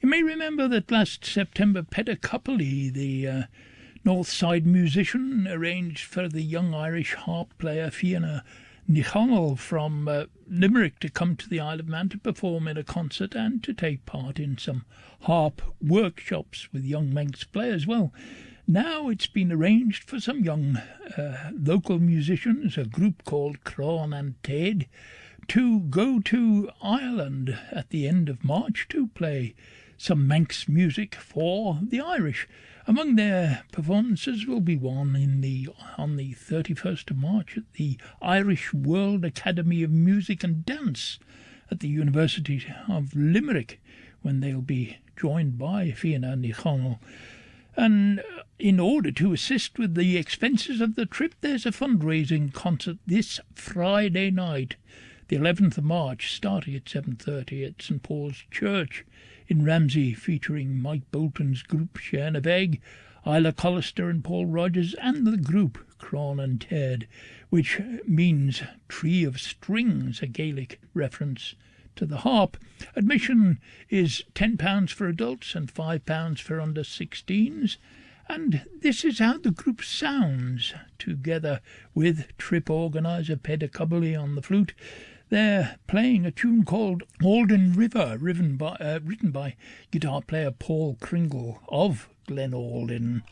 You may remember that last September Peter Copley, the North Side musician, arranged for the young Irish harp player Fianna Nichonal from Limerick to come to the Isle of Man to perform in a concert and to take part in some harp workshops with young Manx players. Well, now it's been arranged for some young local musicians, a group called Croan Yn Tead, to go to Ireland at the end of March to play some Manx music for the Irish. Among their performances will be one on the 31st of March at the Irish World Academy of Music and Dance at the University of Limerick, when they'll be joined by Fianna Nichonal. And in order to assist with the expenses of the trip, there's a fundraising concert this Friday night, the 11th of March, starting at 7:30 at St Paul's Church in Ramsey, featuring Mike Bolton's group Sian of Egg, Isla Collister and Paul Rogers, and the group Croan Yn Tead, which means Tree of Strings, a Gaelic reference to the harp. Admission is £10 for adults and £5 for under 16s. And this is how the group sounds, together with trip organiser Peter Copley on the flute. They're playing a tune called Alden River, written by guitar player Paul Kringle of Glen Alden.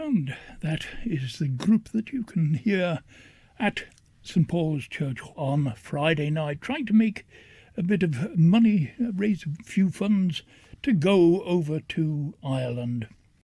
And that is the group that you can hear at St Paul's Church on Friday night, trying to make a bit of money, raise a few funds to go over to Ireland.